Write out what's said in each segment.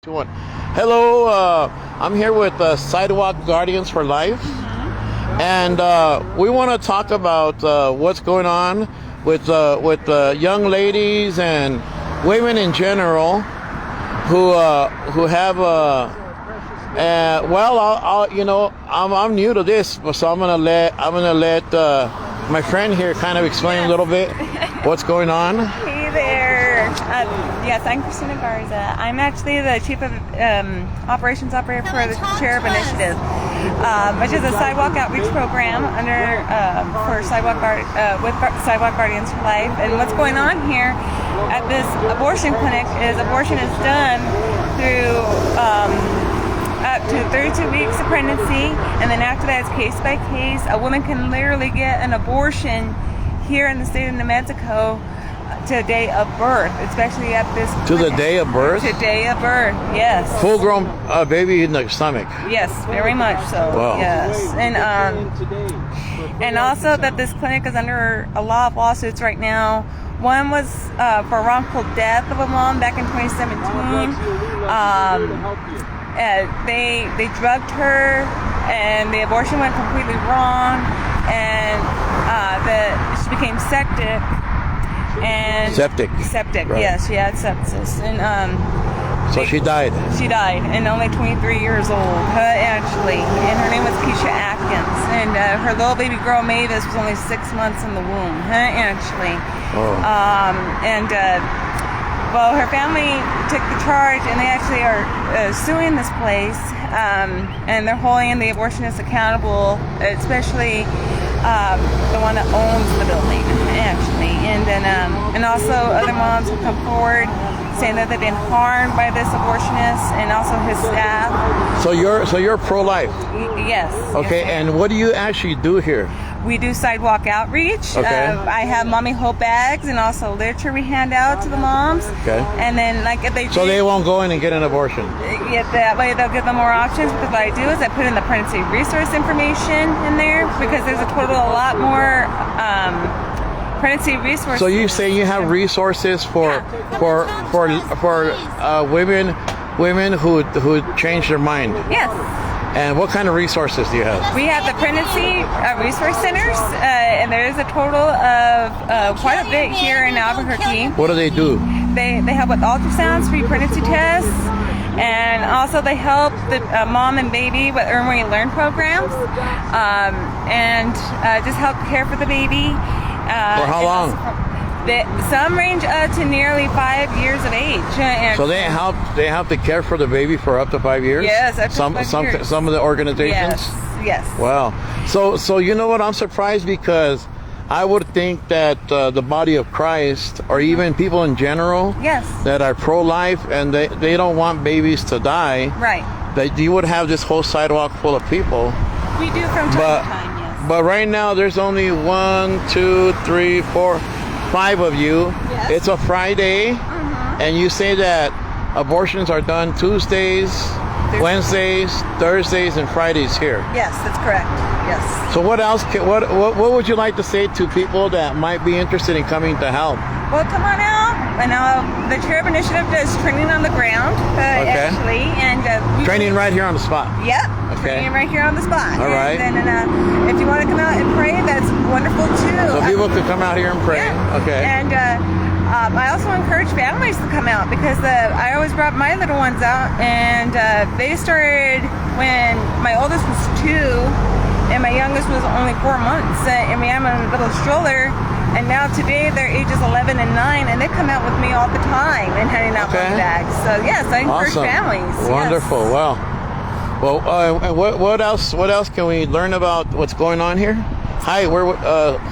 Hello, I'm here with Sidewalk Guardians for Life, and we want to talk about what's going on with young ladies and women in general who have I'm new to this, so I'm gonna let my friend here kind of explain a little bit what's going on. Hey there. Yes, I'm Christina Garza. I'm actually the Chief of Operations Operator for the Cherub Initiative, which is a sidewalk outreach program for Sidewalk Guardians for Life. And what's going on here at this abortion clinic is abortion is done through up to 32 weeks of pregnancy, and then after that it's case by case. A woman can literally get an abortion here in the state of New Mexico to the day of birth, especially at this To the day of birth? To day of birth, yes. Full-grown baby in the stomach. Yes, very much so. Wow. Yes, and also that this clinic is under a lot of lawsuits right now. One was for wrongful death of a mom back in 2017. They drugged her, and the abortion went completely wrong, and she became septic. And Septic. Right. Yes, she had sepsis, and so she died. She died, and only 23 years old, actually. And her name was Keisha Atkins, and her little baby girl Mavis was only 6 months in the womb, actually. Oh. Well, her family took the charge, and they actually are suing this place, and they're holding the abortionists accountable, especially the one that owns the building, actually. And then, and also other moms have come forward saying that they've been harmed by this abortionist, and also his staff. So you're pro-life. Yes. Okay, yes, and what do you actually do here? We do sidewalk outreach. Okay. I have mommy hope bags and also literature we hand out to the moms. Okay. And then, like, if they So they won't go in and get an abortion. Yeah, that way they'll give them more options. Because what I do is I put in the pregnancy resource information in there, because there's a lot more pregnancy resources. So you say you have resources for women who change their mind. Yes. And what kind of resources do you have? We have the pregnancy resource centers, and there is a total of quite a bit here in Albuquerque. What do they do? They help with ultrasounds, free pregnancy tests, and also they help the mom and baby with Earn Where You Learn programs, and just help care for the baby. For how long? Some range up to nearly 5 years of age. So they help to care for the baby for up to 5 years? Yes, up to 5 years. Some of the organizations? Yes. Wow. So you know what? I'm surprised, because I would think that the body of Christ, or even people in general, Yes. that are pro-life and they don't want babies to die, Right. that you would have this whole sidewalk full of people. We do from time to time, yes. But right now there's only 1, 2, 3, 4, 5 of you. Yes. It's a Friday, and you say that abortions are done Tuesdays, Wednesdays, Thursdays, and Fridays here. Yes, that's correct. Yes. So what else? What would you like to say to people that might be interested in coming to help? Well, come on out. And the Cherub Initiative does training on the ground, actually, and Training right here on the spot. Yep. Okay. Training right here on the spot. All right. And then, if you want to come out and pray, that's wonderful too. So people could come out here and pray. Yeah. Okay. And I also encourage families to come out, because I always brought my little ones out, and they started when my oldest was 2, and my youngest was only 4 months. And we have a little stroller. And now today they're ages 11 and 9, and they come out with me all the time and handing out Okay. my bags. So yes, I encourage Awesome. families. Wonderful. Yes. Wow. Well, and what else? What else can we learn about what's going on here? Hi, we're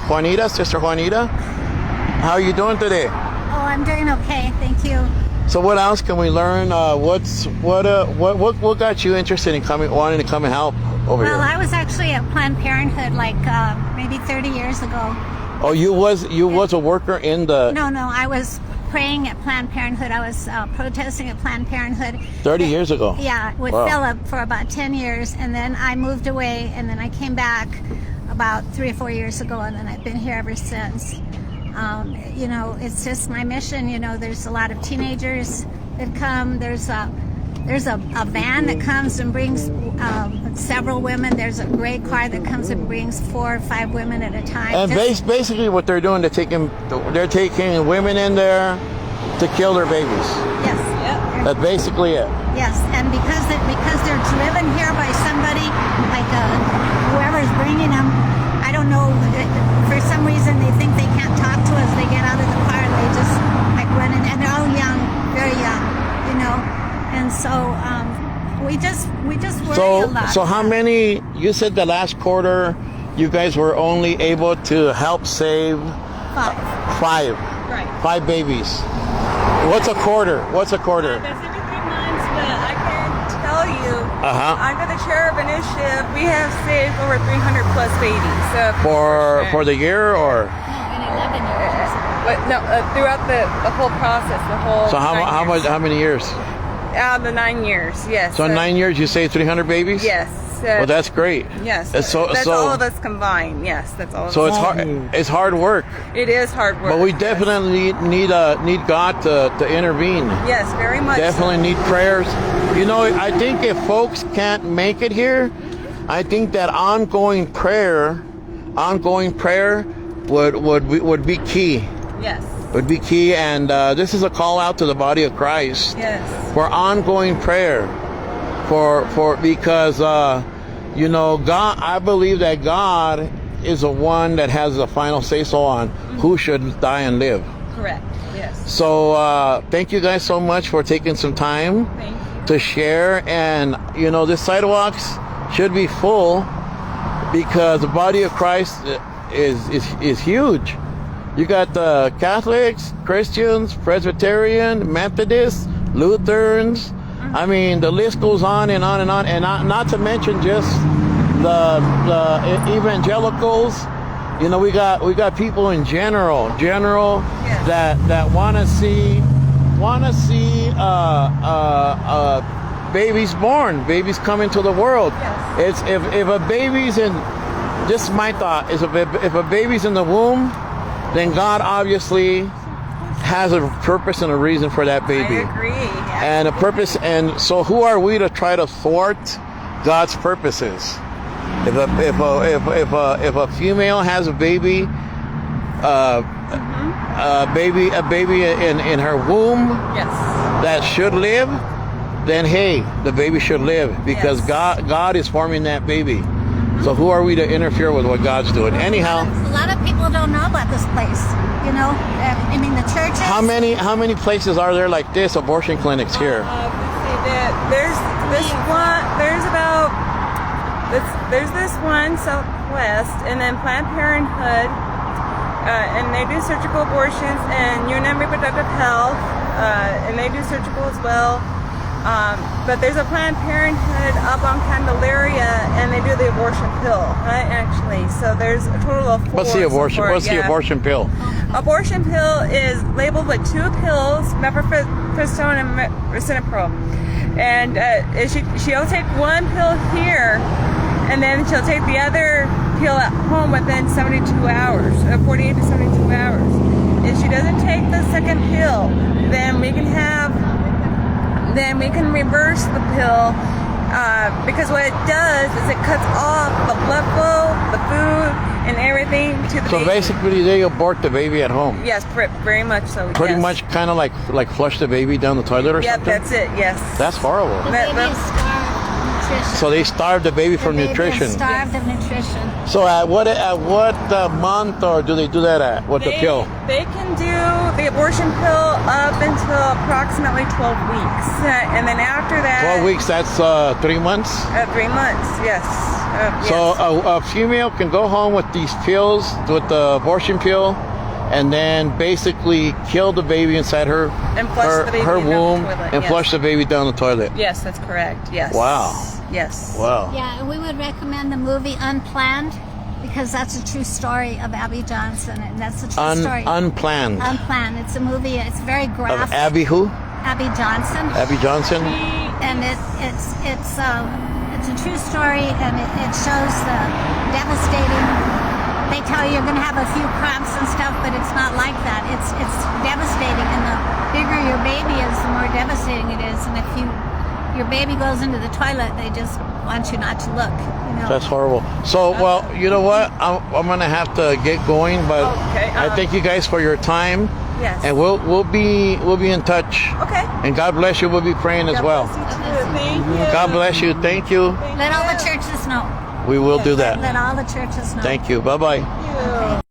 Juanita, Sister Juanita. How are you doing today? Oh, I'm doing okay, thank you. So what else can we learn? What got you interested in wanting to come and help over Well, here? I was actually at Planned Parenthood like maybe 30 years ago. Oh, you was a worker in the No, I was praying at Planned Parenthood. I was protesting at Planned Parenthood. 30 years ago. Yeah, with Wow. Philip for about 10 years, and then I moved away, and then I came back about 3 or 4 years ago, and then I've been here ever since. It's just my mission. There's a lot of teenagers that come. There's There's a van that comes and brings several women. There's a gray car that comes and brings 4 or 5 women at a time. And basically what they're doing, they're taking women in there to kill their babies. Yes. Yep. That's basically it. Yes, and because they're driven here by somebody, like whoever's bringing them, I don't know, for some reason they think they can't talk to us. They get out of the car and they just like run in, and they're all young, very young, you know. And so we just worry a lot. So how many? You said the last quarter, you guys were only able to help save 5. Right. 5 babies. What's a quarter? That's every 3 months, but I can tell you, under the chair of initiative, we have saved over 300 plus babies. For the year or? In 11 years. But no, throughout the whole process, the whole. So how many years? The 9 years, yes. So in 9 years you saved 300 babies? Yes. Well, that's great. Yes. That's all of us combined. Yes, that's all. So it's hard. It's hard work. It is hard work. But we definitely need God to intervene. Yes, very much. Definitely need prayers. You know, I think if folks can't make it here, I think that ongoing prayer would be key. Yes. Would be key, and this is a call out to the body of Christ. Yes. For ongoing prayer, because you know, God. I believe that God is the one that has the final say so on who should die and live. Correct. Yes. So thank you guys so much for taking some time to share, and you know, this sidewalks should be full because the body of Christ is huge. You got the Catholics, Christians, Presbyterian, Methodists, Lutherans. I mean, the list goes on and on and on, and not to mention just the evangelicals. You know, we got people in general that want to see babies born, babies come into the world. Yes. It's if a baby's in, this is my thought, is if a baby's in the womb, then God obviously has a purpose and a reason for that baby. I agree. Yes. And a purpose, and so who are we to try to thwart God's purposes? If a female has a baby, a baby in her womb, Yes. that should live, then hey, the baby should live because Yes. God is forming that baby. So who are we to interfere with what God's doing? Anyhow, A lot of people don't know about this place. You know, I mean, the churches. how many places are there like this, abortion clinics here? Let's see, there's this one. There's this one Southwest, and then Planned Parenthood, and they do surgical abortions, and Union Reproductive Health, and they do surgical as well. But there's a Planned Parenthood up on Candelaria, and they do the abortion pill, right? Actually, so there's a total of 4. What's the abortion? What's the abortion pill? Abortion pill is labeled with 2 pills, mifepristone and racinipro. And she'll take one pill here, and then she'll take the other pill at home within 72 hours, 48 to 72 hours. If she doesn't take the second pill, then we can reverse the pill, because what it does is it cuts off the blood flow, the food, and everything to the So baby. basically, they abort the baby at home. Yes, very much so. Pretty yes. much, kind of like flush the baby down the toilet or Yep, something. that's it. Yes. That's horrible. The That- baby is starved of nutrition. So they starve the baby from The baby nutrition. is starved of nutrition. So at what month or do they do that at? What the pill? They can do the abortion pill up until approximately 12 weeks, and then after that, 12 weeks. That's 3 months. 3 months. Yes. So a female can go home with these pills, with the abortion pill, and then basically kill the baby inside her And flush the baby her down the womb toilet, and yes. flush the baby down the toilet. Yes, that's correct. Yes. Wow. Yes. Wow. Yeah, and we would recommend the movie Unplanned because that's a true story of Abby Johnson, and that's a true story. Unplanned. Unplanned. It's a movie. It's very Of graphic. Abby who? Abby Johnson. Abby Johnson. And it's a true story, and it shows the devastating. They tell you you're going to have a few cramps and stuff, but it's not like that. It's devastating, and the bigger your baby is, the more devastating it is. And if your baby goes into the toilet, they just want you not to look. You know. That's horrible. So, well, you know what? I'm gonna have to get going, but Okay, I thank you guys for your time, Yes. and we'll be in touch. Okay. And God bless you. We'll be praying as well. Thank you. God bless you. Thank you. Let all the churches know. We will do that. Let all the churches know. Thank you. Bye bye. Thank you.